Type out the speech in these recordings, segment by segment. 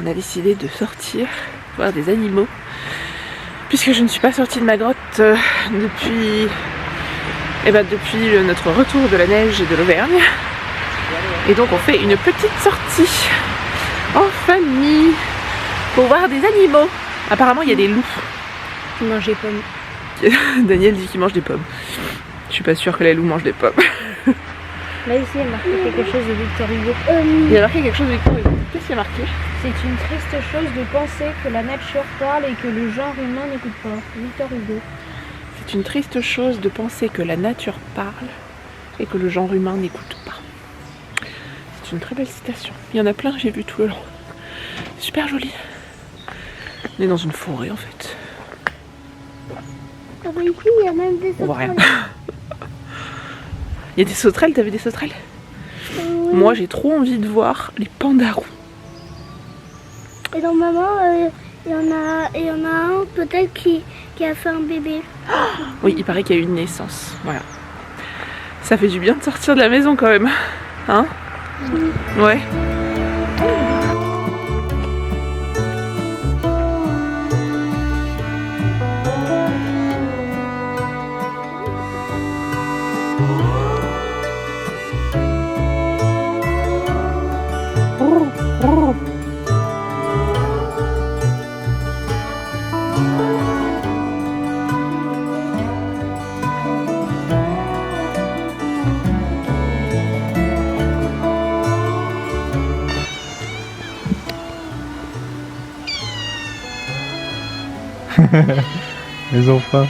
on a décidé de sortir, voir des animaux, puisque je ne suis pas sortie de ma grotte depuis notre retour de la neige et de l'Auvergne. Et donc on fait une petite sortie en famille pour voir des animaux. Apparemment il y a des loups. Qui mangent des pommes. Daniel dit qu'il mange des pommes. Je suis pas sûre que les loups mangent des pommes. Là ici il y a marqué quelque chose de Victor Hugo. Il y a marqué quelque chose de Victor Hugo. Qu'est-ce qu'il y a marqué? C'est une triste chose de penser que la nature parle et que le genre humain n'écoute pas. Victor Hugo. C'est une triste chose de penser que la nature parle et que le genre humain n'écoute pas. C'est une très belle citation. Il y en a plein, j'ai vu tout le long. Super joli. On est dans une forêt en fait. Ah bah ici il y a même des On voit rien. sauterelles. Il y a des sauterelles, t'as vu des sauterelles? Oui. Moi j'ai trop envie de voir les pandarous. Et normalement il y en a un peut-être qui a fait un bébé. Oui, il paraît qu'il y a eu une naissance. Voilà. Ça fait du bien de sortir de la maison quand même. Hein? Ouais. Les enfants.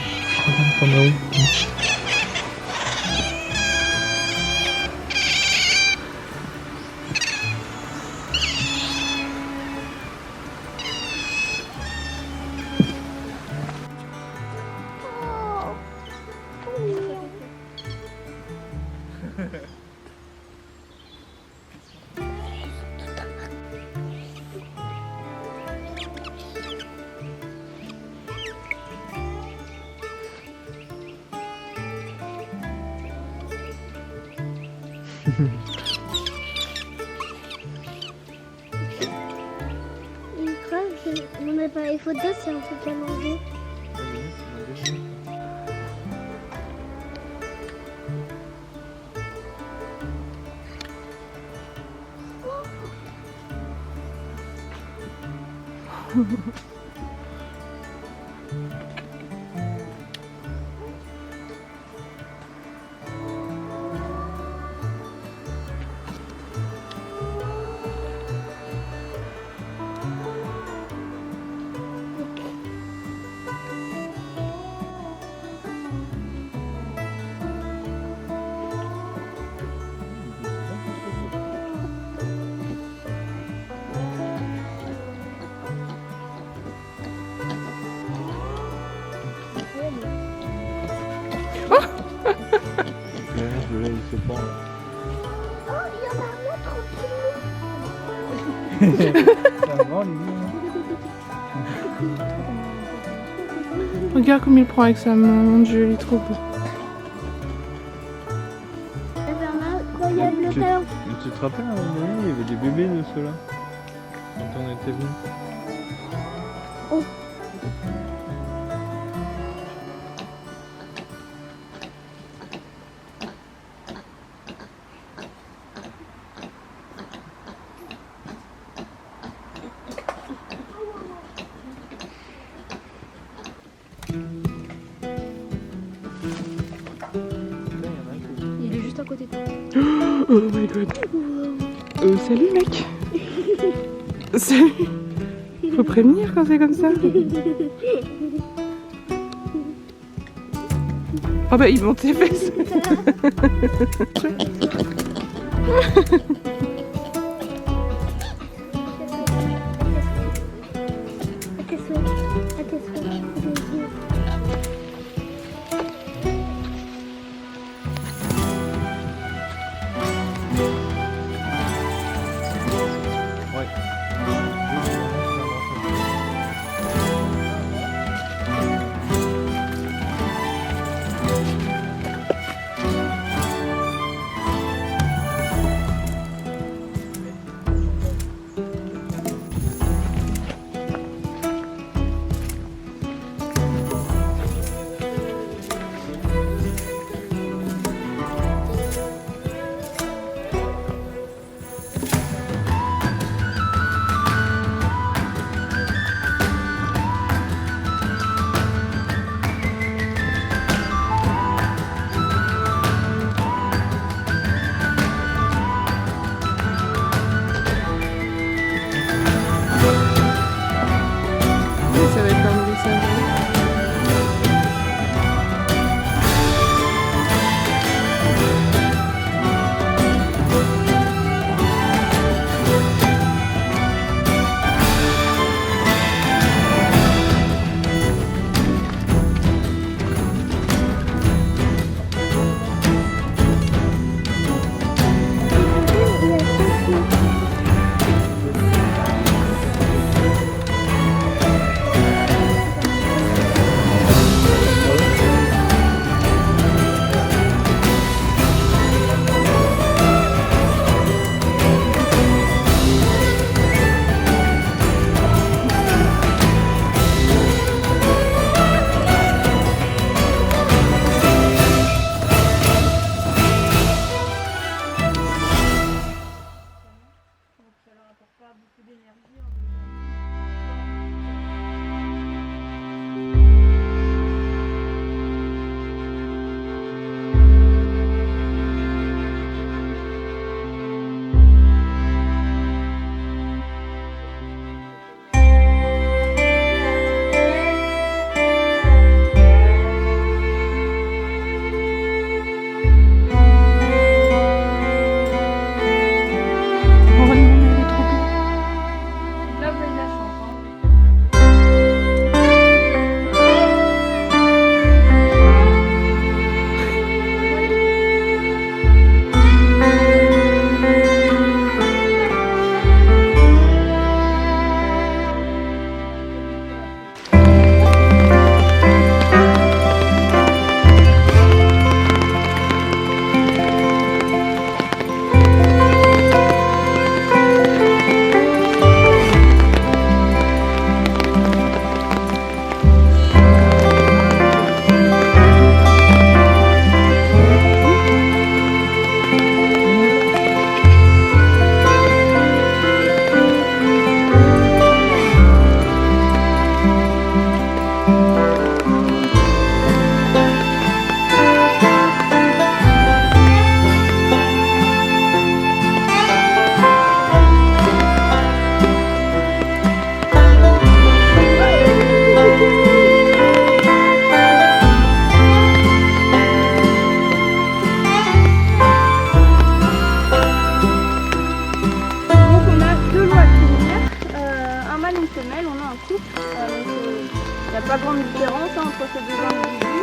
Mon appareil photo c'est un truc à manger. Là, il se pend. Oh il y en a un autre qui Ça va, les Regarde comme il prend avec sa main, mon Dieu, il est trop beau. il y a le talon. Tu te rappelles, à un moment donné, il y avait des bébés de ceux-là quand on était venus. Oh. Il est juste à côté de toi. Oh my god. Salut mec. Salut. Faut prévenir quand c'est comme ça. Oh bah il monte ses fesses.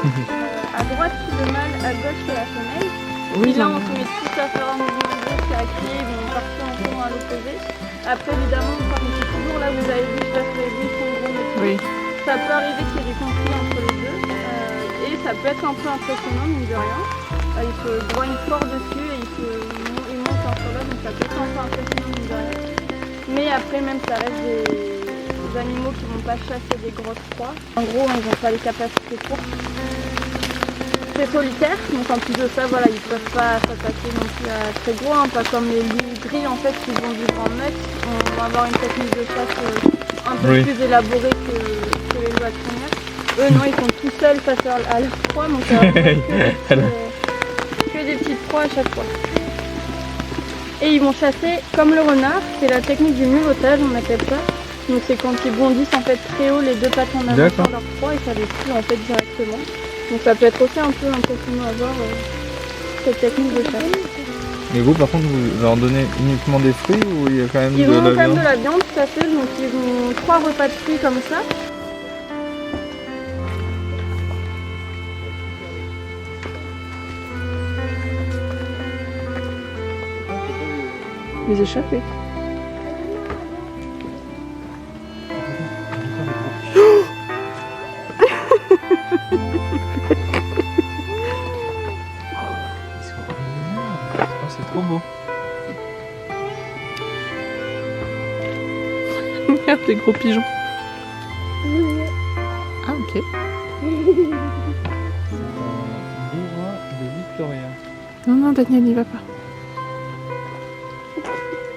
À droite c'est le mâle, à gauche c'est la femelle. Oui, Et là non. on se met tous à faire un mouvement de gauche, à crier, ils vont partir en courant à l'opposé. Après évidemment, comme c'est toujours là, vous avez vu, je passe les deux sont gros mais Oui. ça peut arriver qu'il y ait des conflits entre les deux. Et ça peut être un peu impressionnant, mine de rien. Il se grogne fort dessus et il monte entre là, donc ça peut être un peu impressionnant, mine de rien. Mais après même ça reste des animaux qui vont pas chasser des grosses proies. En gros, ils n'ont pas les capacités courtes. C'est solitaire, donc en plus de ça, voilà, ils peuvent pas s'attaquer non plus à très gros, hein, pas comme les loups gris en fait qui vont vivre en meute. On va avoir une technique de chasse un peu Oui. plus élaborée que les loups à crinière. Eux non, ils sont tout seuls face à leur proie, donc ça va être que des petites proies à chaque fois. Et ils vont chasser comme le renard, c'est la technique du mulottage, on appelle ça. Donc c'est quand ils bondissent en fait très haut les deux pattes en avant D'accord. sur leur proie et ça les tue en fait directement. Donc ça peut être aussi un peu impressionnant à voir cette technique de chasse. Mais vous, par contre, vous leur donnez uniquement des fruits ou il y a quand même Ils de ont la quand même viande? de la viande, tout à fait, donc ils ont 3 repas de fruits comme ça. Les échappés. Oh, c'est trop beau. Regarde les gros pigeons. Ah ok. Bourra de Victoria. Non, non, Daniel n'y va pas.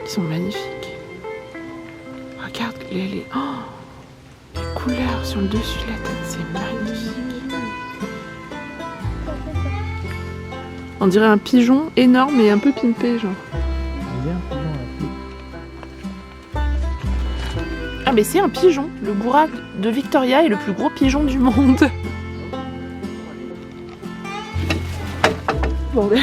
Ils sont magnifiques. Regarde oh, les couleurs sur le dessus de la tête, c'est magnifique. On dirait un pigeon énorme et un peu pimpé, genre. Il y a un pigeon là. Ah mais c'est un pigeon. Le goura de Victoria est le plus gros pigeon du monde. Bordel.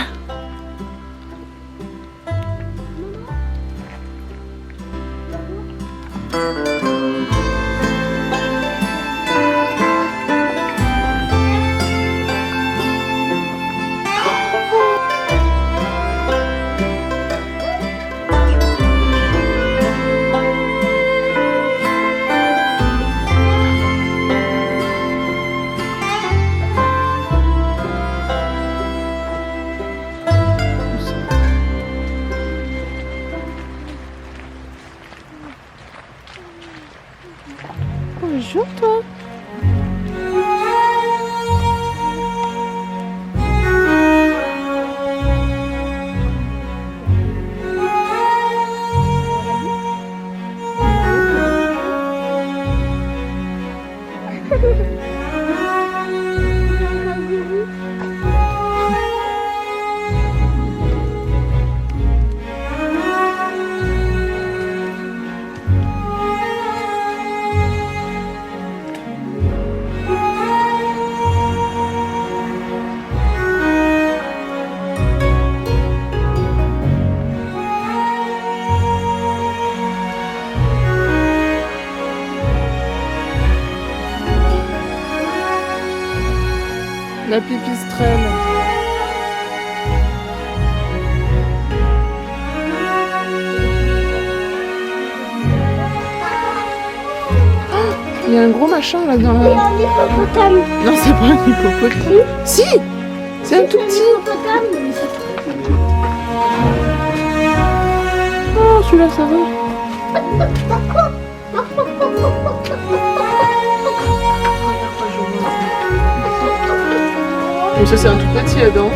Bonjour toi. La pipistrelle. Il y a un gros machin là dans la... Un hippopotame. Non, c'est pas un hippopotame. Si, c'est un tout petit. Hippopotame. Oh, celui-là, ça va. Mais ça, c'est un tout petit, Adam.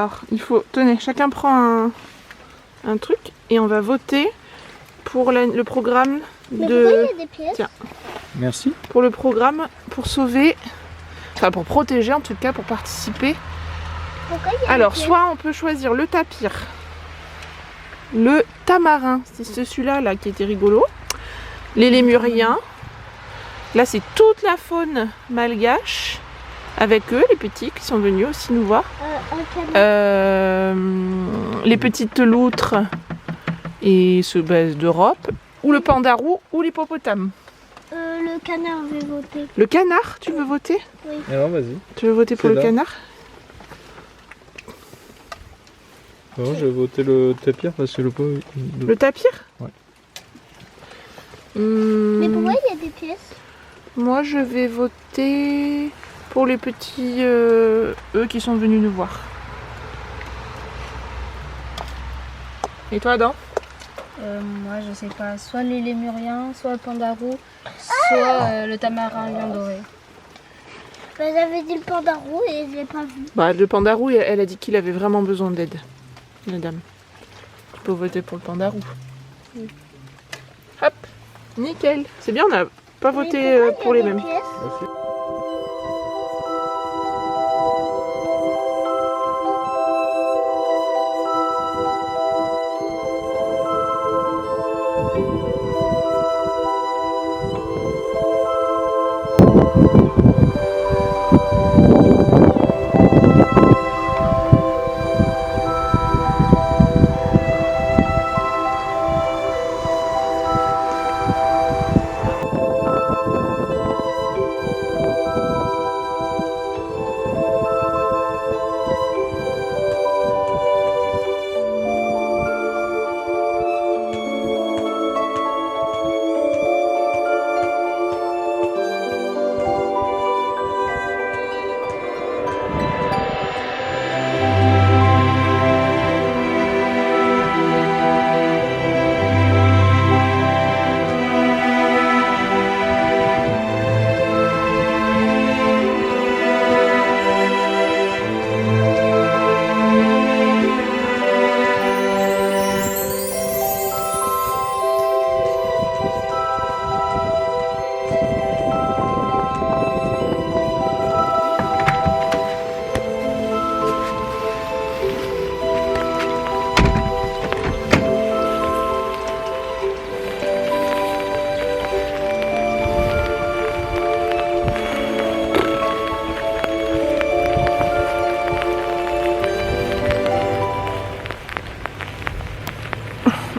Alors, il faut... Tenez, chacun prend un truc et on va voter pour le programme Mais de... pourquoi il y a des pièces? Tiens. Merci. Pour le programme, pour sauver... Enfin, pour protéger en tout cas, pour participer. Pourquoi il y a Alors, des pièces? soit on peut choisir le tapir, le tamarin, c'est celui-là là, qui était rigolo, les lémuriens. Là, c'est toute la faune malgache, avec eux, les petits qui sont venus aussi nous voir. Un canard. Les petites loutres et ceux d'Europe, ou le pandarou ou l'hippopotame. Le canard, je vais voter. Le canard, tu veux voter? Alors vas-y. Tu veux voter pour C'est le là. canard? Non, je vais voter le tapir parce que Le tapir? Ouais. Mais pourquoi il y a des pièces? Moi, je vais voter pour les petits, eux qui sont venus nous voir. Et toi, Adam? Moi, je sais pas. Soit les lémuriens, soit le pandarou, soit le tamarin lion doré. Bah, j'avais dit le pandarou et je l'ai pas vu. Bah, le pandarou, elle a dit qu'il avait vraiment besoin d'aide, la dame. Tu peux voter pour le pandarou. Hop, nickel. C'est bien, on n'a pas voté Mais pourquoi pour il y les a des mêmes. pièces?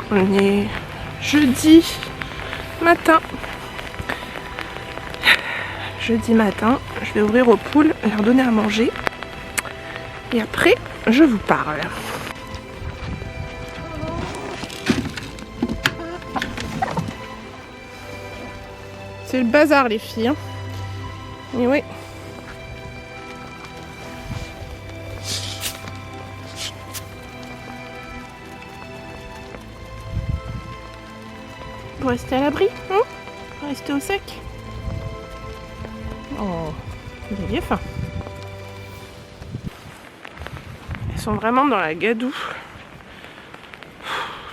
On est jeudi matin. Jeudi matin, je vais ouvrir aux poules, leur donner à manger. Et après, je vous parle. C'est le bazar, les filles. Hein. Et oui. Pour rester à l'abri, hein? Pour rester au sec. Oh, vous aviez faim. Elles sont vraiment dans la gadoue.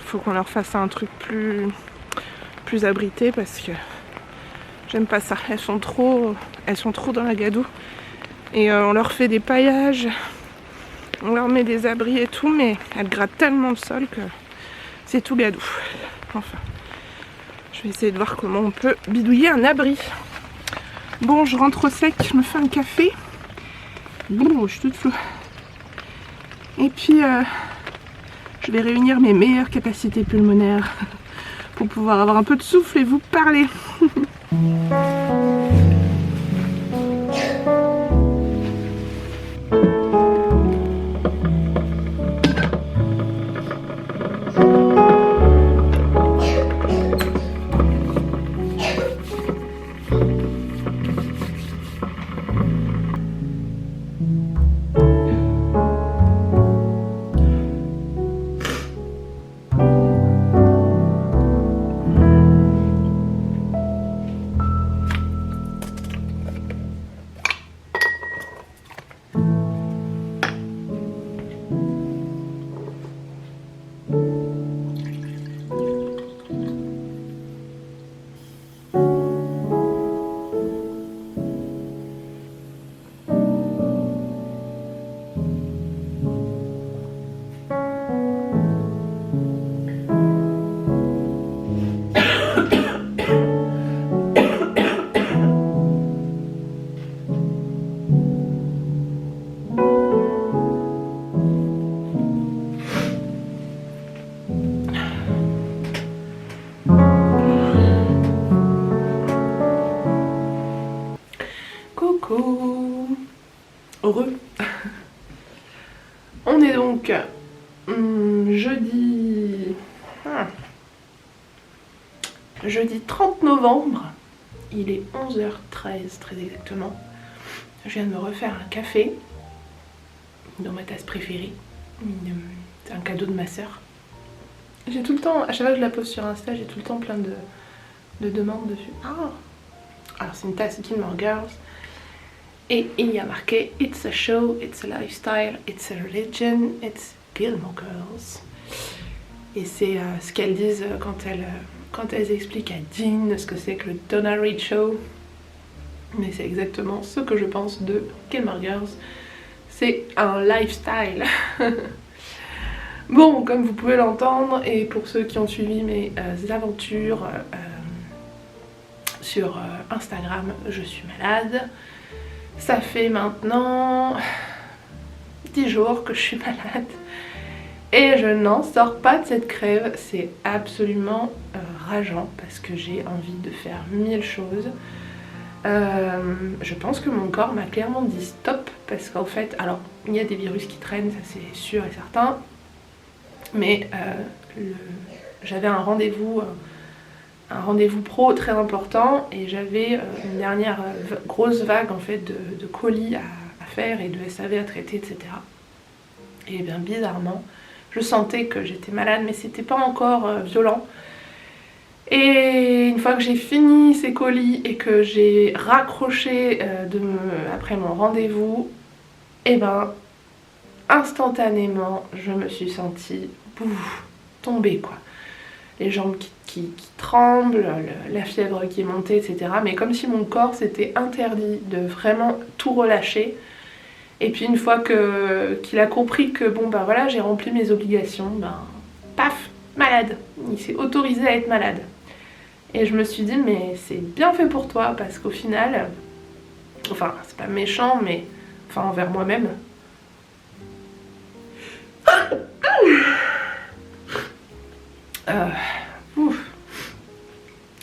Faut qu'on leur fasse un truc plus abrité parce que j'aime pas ça. Elles sont trop dans la gadoue. Et on leur fait des paillages, on leur met des abris et tout, mais elles grattent tellement le sol que c'est tout gadou. Enfin, je vais essayer de voir comment on peut bidouiller un abri. Bon, je rentre au sec, je me fais un café. Bon, je suis toute floue. Et puis, je vais réunir mes meilleures capacités pulmonaires pour pouvoir avoir un peu de souffle et vous parler. Jeudi 30 novembre, il est 11h13 très exactement. Je viens de me refaire un café dans ma tasse préférée. C'est un cadeau de ma sœur. J'ai tout le temps, à chaque fois que je la poste sur Insta, j'ai tout le temps plein de demandes dessus. Alors c'est une tasse Gilmore Girls. Et il y a marqué It's a show, it's a lifestyle, it's a religion, it's Gilmore Girls. Et c'est ce qu'elles disent quand elles expliquent à Dean ce que c'est que le Donna Reed Show. Mais c'est exactement ce que je pense de Gilmore Girls. C'est un lifestyle. Bon, comme vous pouvez l'entendre, et pour ceux qui ont suivi mes aventures sur Instagram, je suis malade. Ça fait maintenant 10 jours que je suis malade. Et je n'en sors pas de cette crève. C'est absolument rageant parce que j'ai envie de faire 1000 choses. Je pense que mon corps m'a clairement dit stop parce qu'en fait, alors il y a des virus qui traînent, ça c'est sûr et certain, mais j'avais un rendez-vous pro très important et j'avais une dernière grosse vague en fait de colis à faire et de SAV à traiter, etc. Et bien bizarrement, je sentais que j'étais malade, mais c'était pas encore violent. Et une fois que j'ai fini ces colis et que j'ai raccroché après mon rendez-vous, et ben instantanément je me suis sentie tomber quoi. Les jambes qui tremblent, la fièvre qui est montée, etc. Mais comme si mon corps s'était interdit de vraiment tout relâcher. Et puis une fois qu'il a compris que bon bah voilà j'ai rempli mes obligations, ben paf, malade. Il s'est autorisé à être malade. Et je me suis dit mais c'est bien fait pour toi parce qu'au final, enfin c'est pas méchant mais enfin envers moi-même.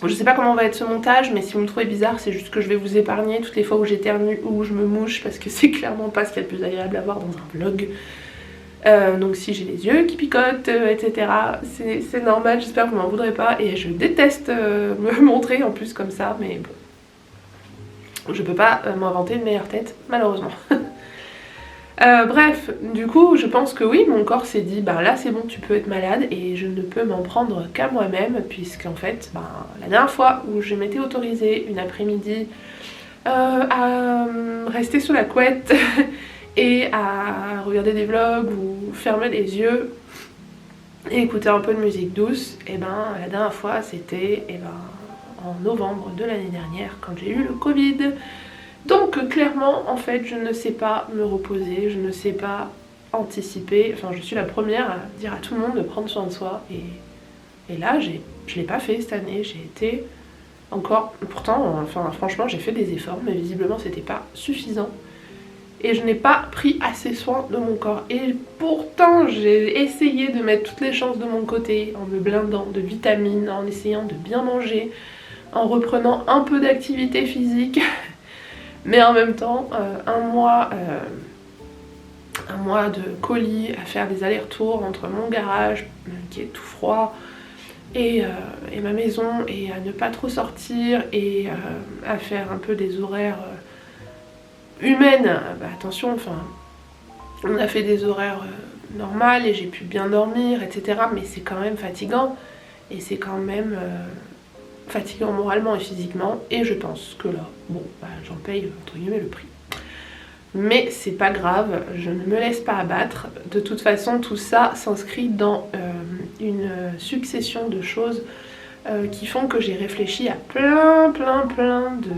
Je sais pas comment va être ce montage, mais si vous me trouvez bizarre, c'est juste que je vais vous épargner toutes les fois où j'éternue ou où je me mouche parce que c'est clairement pas ce qu'il y a de plus agréable à voir dans un vlog. Donc si j'ai les yeux qui picotent, etc. c'est normal, j'espère que vous m'en voudrez pas. Et je déteste me montrer en plus comme ça, mais bon. Je peux pas m'inventer une meilleure tête, malheureusement. Bref, du coup je pense que oui, mon corps s'est dit bah là c'est bon, tu peux être malade et je ne peux m'en prendre qu'à moi-même, puisqu'en fait la dernière fois où je m'étais autorisée une après-midi à rester sous la couette et à regarder des vlogs ou fermer les yeux et écouter un peu de musique douce, et ben la dernière fois c'était en novembre de l'année dernière quand j'ai eu le Covid. Donc clairement en fait je ne sais pas me reposer, je ne sais pas anticiper, enfin je suis la première à dire à tout le monde de prendre soin de soi et là je l'ai pas fait cette année, j'ai été encore, pourtant enfin franchement j'ai fait des efforts mais visiblement c'était pas suffisant et je n'ai pas pris assez soin de mon corps et pourtant j'ai essayé de mettre toutes les chances de mon côté en me blindant de vitamines, en essayant de bien manger, en reprenant un peu d'activité physique. Mais en même temps, un mois de colis à faire des allers-retours entre mon garage, qui est tout froid, et ma maison, et à ne pas trop sortir, et à faire un peu des horaires humaines. Bah, attention, enfin, on a fait des horaires normales et j'ai pu bien dormir, etc. Mais c'est quand même fatigant, et c'est quand même... fatigant moralement et physiquement, et je pense que là, bon, bah, j'en paye entre guillemets le prix. Mais c'est pas grave, je ne me laisse pas abattre. De toute façon, tout ça s'inscrit dans une succession de choses qui font que j'ai réfléchi à plein de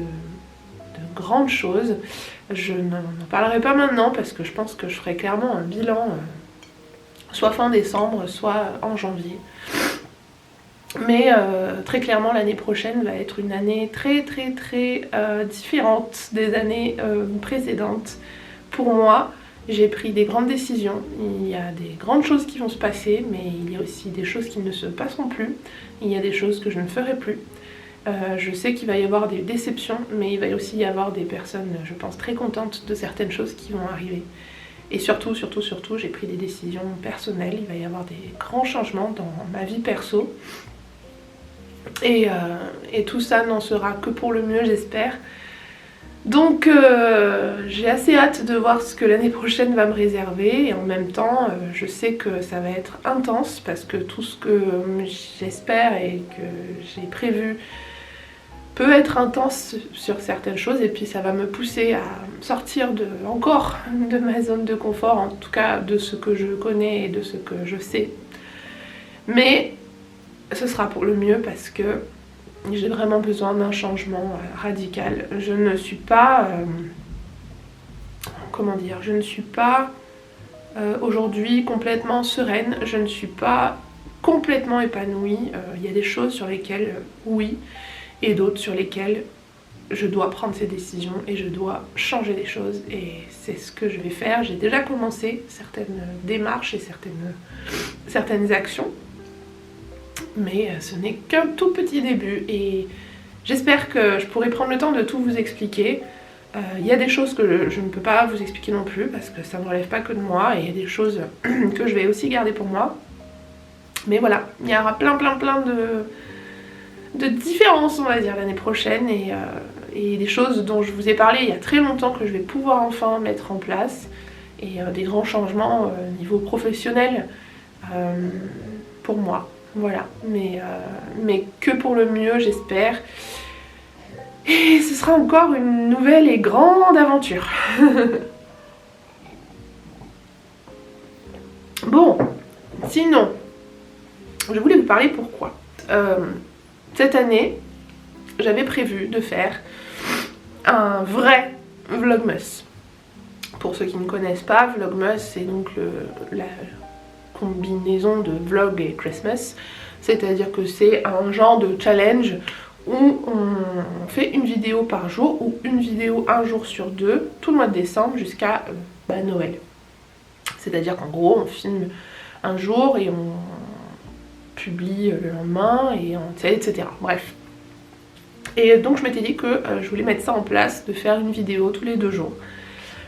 grandes choses. Je n'en parlerai pas maintenant parce que je pense que je ferai clairement un bilan soit fin décembre, soit en janvier. Mais très clairement l'année prochaine va être une année très différente des années précédentes. Pour moi, j'ai pris des grandes décisions, il y a des grandes choses qui vont se passer, mais il y a aussi des choses qui ne se passeront plus, il y a des choses que je ne ferai plus. Je sais qu'il va y avoir des déceptions, mais il va aussi y avoir des personnes, je pense, très contentes de certaines choses qui vont arriver. Et surtout, j'ai pris des décisions personnelles. Il va y avoir des grands changements dans ma vie perso. Et tout ça n'en sera que pour le mieux, j'espère. Donc j'ai assez hâte de voir ce que l'année prochaine va me réserver. Et en même temps, je sais que ça va être intense parce que tout ce que j'espère et que j'ai prévu peut être intense sur certaines choses. Et puis ça va me pousser à sortir encore de ma zone de confort, en tout cas de ce que je connais et de ce que je sais. Mais ce sera pour le mieux parce que j'ai vraiment besoin d'un changement radical. Je ne suis pas... comment dire, je ne suis pas aujourd'hui complètement sereine. Je ne suis pas complètement épanouie. Il y a des choses sur lesquelles oui, et d'autres sur lesquelles je dois prendre ces décisions et je dois changer des choses. Et c'est ce que je vais faire. J'ai déjà commencé certaines démarches et certaines actions. Mais ce n'est qu'un tout petit début et j'espère que je pourrai prendre le temps de tout vous expliquer. Il y a des choses que je ne peux pas vous expliquer non plus parce que ça ne relève pas que de moi et il y a des choses que je vais aussi garder pour moi. Mais voilà, il y aura plein de différences, on va dire, l'année prochaine et des choses dont je vous ai parlé il y a très longtemps que je vais pouvoir enfin mettre en place et des grands changements au niveau professionnel pour moi. Voilà, mais que pour le mieux, j'espère. Et ce sera encore une nouvelle et grande aventure. Bon, sinon, je voulais vous parler pourquoi. Cette année, j'avais prévu de faire un vrai Vlogmas. Pour ceux qui ne connaissent pas, Vlogmas, c'est donc la combinaison de vlog et Christmas, c'est-à-dire que c'est un genre de challenge où on fait une vidéo par jour ou une vidéo un jour sur deux tout le mois de décembre jusqu'à Noël. C'est-à-dire qu'en gros on filme un jour et on publie le lendemain et etc. Bref. Et donc je m'étais dit que je voulais mettre ça en place, de faire une vidéo tous les 2 jours.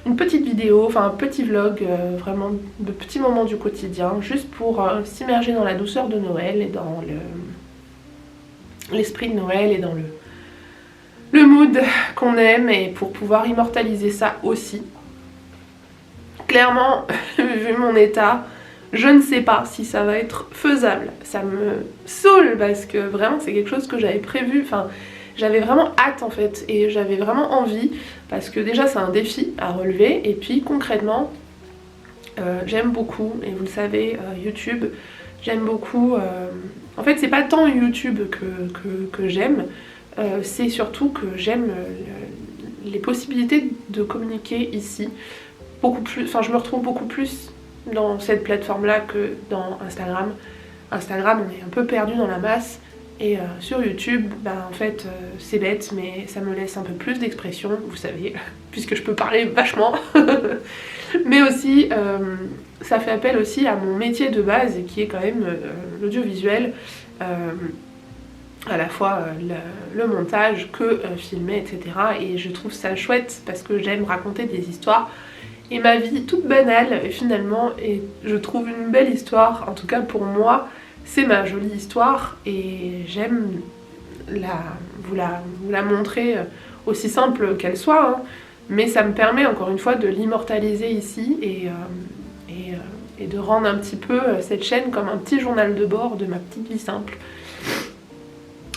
Une petite vidéo, enfin un petit vlog, vraiment de petits moments du quotidien, juste pour s'immerger dans la douceur de Noël et dans l'esprit de Noël et dans le mood qu'on aime et pour pouvoir immortaliser ça aussi. Clairement, vu mon état, je ne sais pas si ça va être faisable. Ça me saoule parce que vraiment c'est quelque chose que j'avais prévu, enfin j'avais vraiment hâte en fait et j'avais vraiment envie parce que déjà c'est un défi à relever et puis concrètement j'aime beaucoup, et vous le savez, YouTube, j'aime beaucoup, en fait c'est pas tant YouTube que j'aime, c'est surtout que j'aime les possibilités de communiquer ici, beaucoup plus, enfin je me retrouve beaucoup plus dans cette plateforme là que dans Instagram. Instagram on est un peu perdu dans la masse. Et sur YouTube, en fait c'est bête mais ça me laisse un peu plus d'expression, vous savez, puisque je peux parler vachement. Mais aussi ça fait appel aussi à mon métier de base qui est quand même l'audiovisuel, à la fois le montage que filmer, etc. Et je trouve ça chouette parce que j'aime raconter des histoires. Et ma vie toute banale finalement, et je trouve une belle histoire, en tout cas pour moi, c'est ma jolie histoire et j'aime vous la montrer aussi simple qu'elle soit, hein, mais ça me permet encore une fois de l'immortaliser ici et de rendre un petit peu cette chaîne comme un petit journal de bord de ma petite vie simple.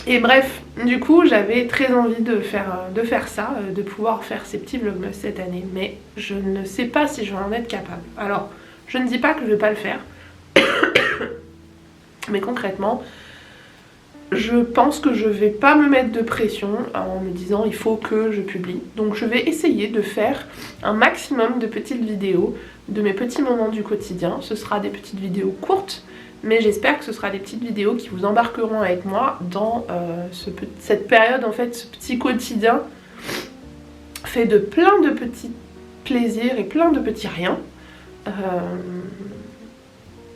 Et bref, du coup j'avais très envie de faire ça, de pouvoir faire ces petits vlogmas cette année, mais je ne sais pas si je vais en être capable. Alors, je ne dis pas que je vais pas le faire, mais concrètement, je pense que je vais pas me mettre de pression en me disant il faut que je publie. Donc je vais essayer de faire un maximum de petites vidéos de mes petits moments du quotidien. Ce sera des petites vidéos courtes, mais j'espère que ce sera des petites vidéos qui vous embarqueront avec moi dans cette période, en fait, ce petit quotidien fait de plein de petits plaisirs et plein de petits riens.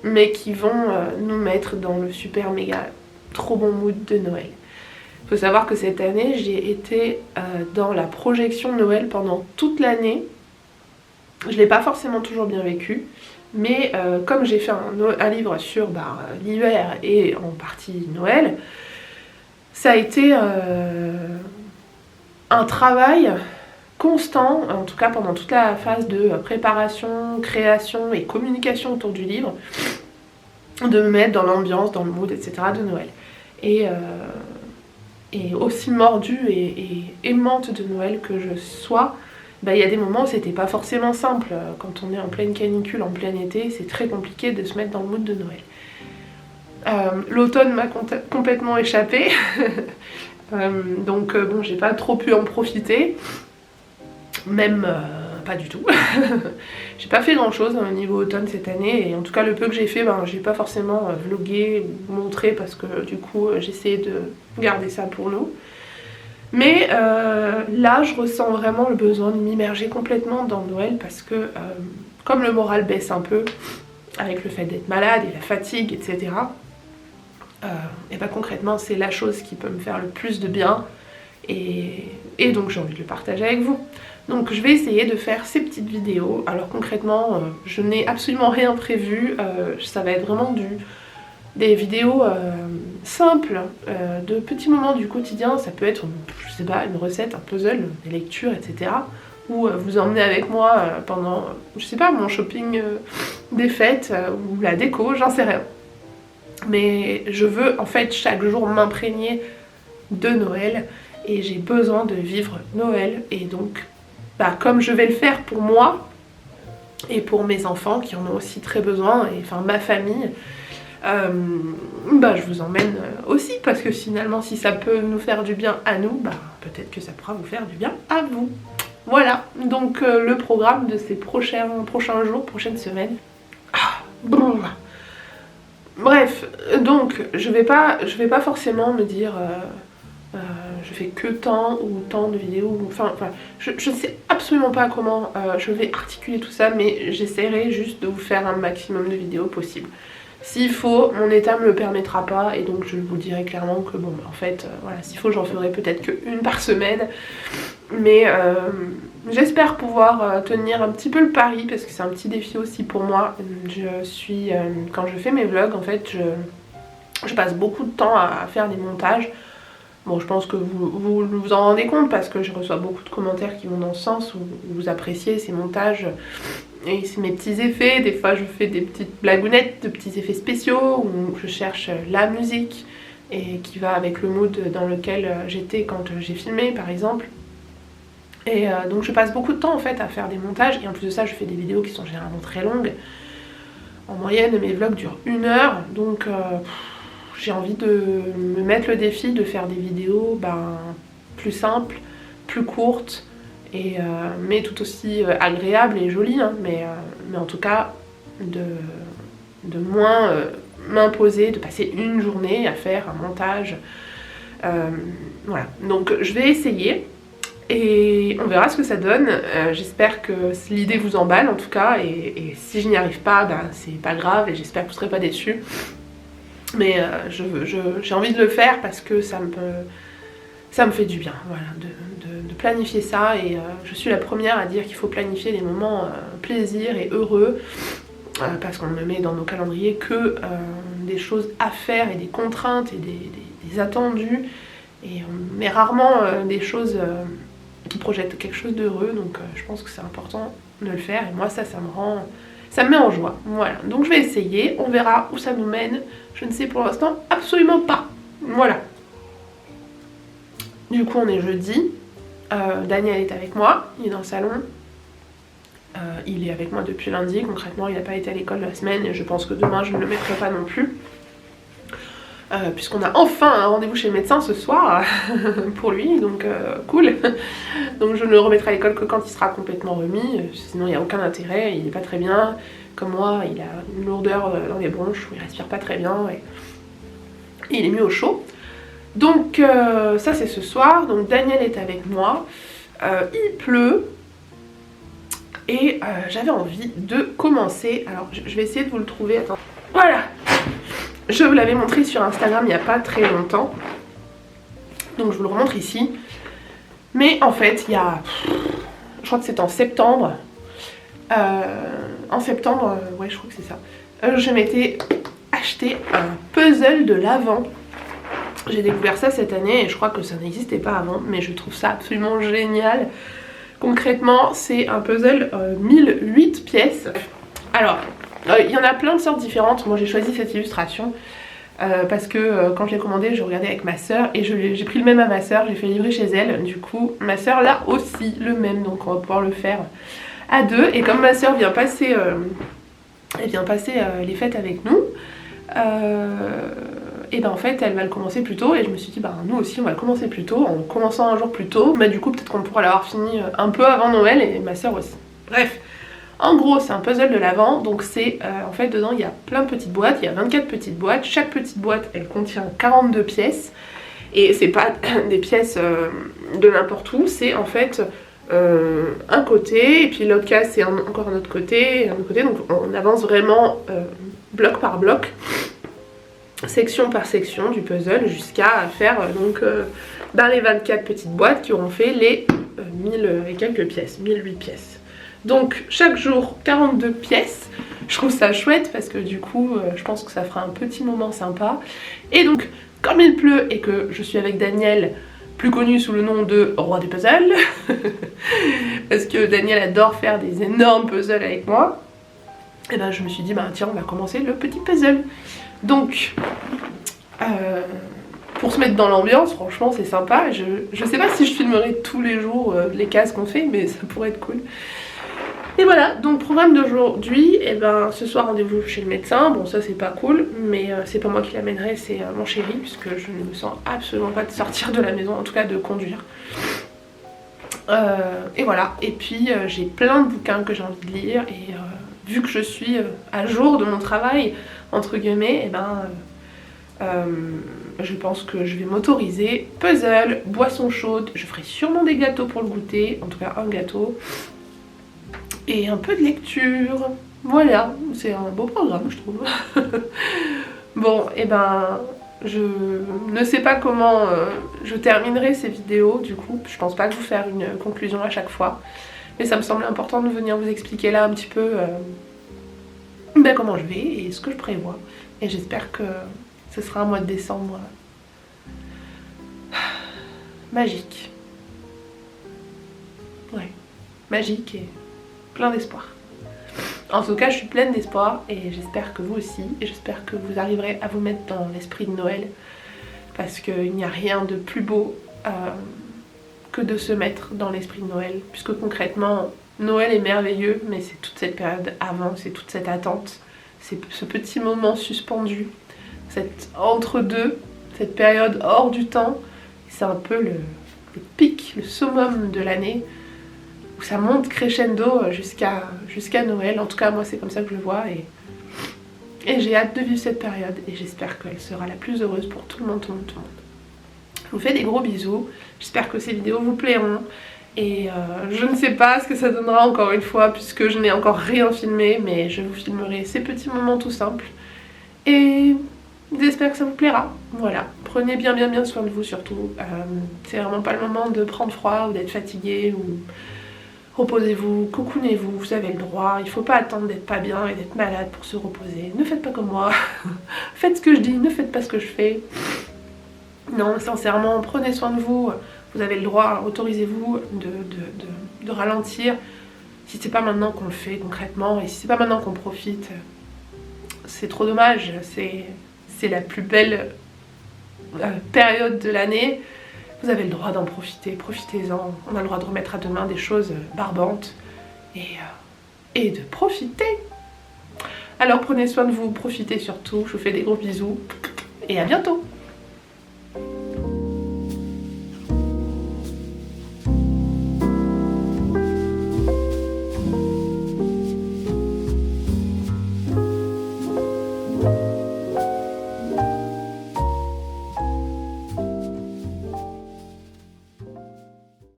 Mais qui vont nous mettre dans le super méga trop bon mood de Noël. Il faut savoir que cette année j'ai été dans la projection de Noël pendant toute l'année Je ne l'ai pas forcément toujours bien vécu, mais comme j'ai fait un livre sur l'hiver et en partie Noël, ça a été un travail constant, en tout cas pendant toute la phase de préparation, création et communication autour du livre, de me mettre dans l'ambiance, dans le mood, etc. de Noël. Et aussi mordue et aimante de Noël que je sois, il y a des moments où c'était pas forcément simple. Quand on est en pleine canicule, en plein été, c'est très compliqué de se mettre dans le mood de Noël. L'automne m'a complètement échappé, donc bon, j'ai pas trop pu en profiter, même pas du tout. J'ai pas fait grand chose au niveau automne cette année, et en tout cas le peu que j'ai fait, j'ai pas forcément vlogué ou montré parce que du coup j'essayais de garder ça pour nous. Mais là je ressens vraiment le besoin de m'immerger complètement dans Noël parce que comme le moral baisse un peu avec le fait d'être malade et la fatigue, etc. Et concrètement c'est la chose qui peut me faire le plus de bien, et donc j'ai envie de le partager avec vous. Donc je vais essayer de faire ces petites vidéos. Alors concrètement je n'ai absolument rien prévu, ça va être vraiment des vidéos simples, de petits moments du quotidien. Ça peut être, je sais pas, une recette, un puzzle, des lectures, etc. Ou vous emmener avec moi pendant, je sais pas, mon shopping des fêtes, ou la déco, j'en sais rien. Mais je veux en fait chaque jour m'imprégner de Noël, et j'ai besoin de vivre Noël, et donc comme je vais le faire pour moi et pour mes enfants qui en ont aussi très besoin, et enfin ma famille, je vous emmène aussi, parce que finalement si ça peut nous faire du bien à nous, peut-être que ça pourra vous faire du bien à vous. Voilà, donc le programme de ces prochains jours, prochaines semaines. Bref, donc je vais pas forcément me dire je fais que tant ou tant de vidéos, enfin je ne sais absolument pas comment je vais articuler tout ça, mais j'essaierai juste de vous faire un maximum de vidéos possible. S'il faut, mon état me le permettra pas, et donc je vous dirai clairement que bon, en fait, voilà, s'il faut, j'en ferai peut-être qu'une par semaine, mais j'espère pouvoir tenir un petit peu le pari, parce que c'est un petit défi aussi pour moi. Quand je fais mes vlogs, en fait, je passe beaucoup de temps à faire des montages. Bon, je pense que vous en rendez compte, parce que je reçois beaucoup de commentaires qui vont dans ce sens, où vous appréciez ces montages et mes petits effets. Des fois je fais des petites blagounettes, de petits effets spéciaux, où je cherche la musique et qui va avec le mood dans lequel j'étais quand j'ai filmé par exemple. Et donc je passe beaucoup de temps en fait à faire des montages, et en plus de ça je fais des vidéos qui sont généralement très longues. En moyenne mes vlogs durent 1 heure, donc j'ai envie de me mettre le défi de faire des vidéos plus simples, plus courtes, mais tout aussi agréables et jolies, hein, mais en tout cas de moins m'imposer, de passer une journée à faire un montage. Voilà, donc je vais essayer et on verra ce que ça donne. J'espère que l'idée vous emballe en tout cas, et si je n'y arrive pas, c'est pas grave, et j'espère que vous serez pas déçus. Mais j'ai envie de le faire parce que ça me fait du bien, voilà, de planifier ça, et je suis la première à dire qu'il faut planifier des moments plaisir et heureux, parce qu'on ne met dans nos calendriers que des choses à faire et des contraintes et des attendus, et on met rarement des choses qui projettent quelque chose d'heureux, donc je pense que c'est important de le faire, et moi ça me met en joie. Voilà, donc je vais essayer, on verra où ça nous mène, je ne sais pour l'instant absolument pas. Voilà. Du coup on est jeudi, Daniel est avec moi, il est dans le salon, il est avec moi depuis lundi, concrètement il n'a pas été à l'école la semaine, et je pense que demain je ne le mettrai pas non plus. Puisqu'on a enfin un rendez-vous chez le médecin ce soir pour lui, donc cool. Donc je ne le remettrai à l'école que quand il sera complètement remis, sinon il n'y a aucun intérêt, il n'est pas très bien. Comme moi, il a une lourdeur dans les bronches, où il respire pas très bien, et il est mis au chaud. Donc ça c'est ce soir, donc Daniel est avec moi, il pleut, et j'avais envie de commencer. Alors je vais essayer de vous le trouver, attends. Voilà! Je vous l'avais montré sur Instagram il n'y a pas très longtemps, donc je vous le remontre ici. Mais en fait, je crois que c'est en septembre, en septembre, ouais je crois que c'est ça, je m'étais acheté un puzzle de l'Avent. J'ai découvert ça cette année et je crois que ça n'existait pas avant, mais je trouve ça absolument génial. Concrètement, c'est un puzzle 1008 pièces. Alors, il y en a plein de sortes différentes. Moi j'ai choisi cette illustration parce que quand je l'ai commandé, je regardais avec ma soeur et j'ai pris le même à ma soeur, j'ai fait livrer chez elle. Du coup, ma soeur l'a aussi le même, donc on va pouvoir le faire à deux. Et comme ma soeur vient passer, les fêtes avec nous, et ben en fait elle va le commencer plus tôt et je me suis dit bah nous aussi on va le commencer plus tôt en commençant un jour plus tôt, mais du coup peut-être qu'on pourra l'avoir fini un peu avant Noël et ma soeur aussi. Bref, en gros c'est un puzzle de l'Avent, donc c'est en fait dedans il y a plein de petites boîtes, il y a 24 petites boîtes, chaque petite boîte elle contient 42 pièces et c'est pas des pièces de n'importe où, c'est en fait un côté et puis l'autre case c'est encore un autre côté, donc on avance vraiment bloc par bloc, section par section du puzzle jusqu'à faire les 24 petites boîtes qui auront fait les 1000 et quelques pièces, 1008 pièces. Donc chaque jour 42 pièces, je trouve ça chouette parce que du coup je pense que ça fera un petit moment sympa. Et donc comme il pleut et que je suis avec Daniel, plus connu sous le nom de Roi des puzzles, parce que Daniel adore faire des énormes puzzles avec moi, et ben je me suis dit bah tiens on va commencer le petit puzzle. Donc pour se mettre dans l'ambiance, franchement c'est sympa. Je sais pas si je filmerai tous les jours les cases qu'on fait, mais ça pourrait être cool. Et voilà, donc programme d'aujourd'hui, et ben ce soir rendez-vous chez le médecin. Bon ça c'est pas cool, mais c'est pas moi qui l'amènerai, c'est mon chéri, puisque je ne me sens absolument pas de sortir de la maison, en tout cas de conduire. Et voilà, et puis j'ai plein de bouquins que j'ai envie de lire, et vu que je suis à jour de mon travail, entre guillemets, et ben je pense que je vais m'autoriser puzzle, boisson chaude, je ferai sûrement des gâteaux pour le goûter, en tout cas un gâteau, et un peu de lecture. Voilà, c'est un beau programme je trouve. Bon, et ben je ne sais pas comment je terminerai ces vidéos, du coup je pense pas vous faire une conclusion à chaque fois, mais ça me semble important de venir vous expliquer là un petit peu comment je vais et ce que je prévois, et j'espère que ce sera un mois de décembre magique. Ouais, magique et plein d'espoir. En tout cas je suis pleine d'espoir et j'espère que vous aussi, et j'espère que vous arriverez à vous mettre dans l'esprit de Noël, parce qu'il n'y a rien de plus beau que de se mettre dans l'esprit de Noël, puisque concrètement Noël est merveilleux, mais c'est toute cette période avant, c'est toute cette attente, c'est ce petit moment suspendu, cette entre-deux, cette période hors du temps, c'est un peu le pic, le summum de l'année, où ça monte crescendo jusqu'à Noël. En tout cas moi c'est comme ça que je le vois, et j'ai hâte de vivre cette période, et j'espère qu'elle sera la plus heureuse pour tout le monde, tout le monde, tout le monde. Je vous fais des gros bisous, j'espère que ces vidéos vous plairont, et je ne sais pas ce que ça donnera encore une fois, puisque je n'ai encore rien filmé, mais je vous filmerai ces petits moments tout simples, et j'espère que ça vous plaira. Voilà, prenez bien soin de vous surtout, c'est vraiment pas le moment de prendre froid ou d'être fatigué, ou reposez-vous, cocoonez-vous, vous avez le droit, il faut pas attendre d'être pas bien et d'être malade pour se reposer, ne faites pas comme moi, faites ce que je dis, ne faites pas ce que je fais. Non, sincèrement, prenez soin de vous, vous avez le droit, autorisez-vous de ralentir, si c'est pas maintenant qu'on le fait concrètement, et si c'est pas maintenant qu'on profite, c'est trop dommage, c'est la plus belle période de l'année. Vous avez le droit d'en profiter, profitez-en. On a le droit de remettre à demain des choses barbantes et de profiter. Alors prenez soin de vous, profitez surtout. Je vous fais des gros bisous et à bientôt.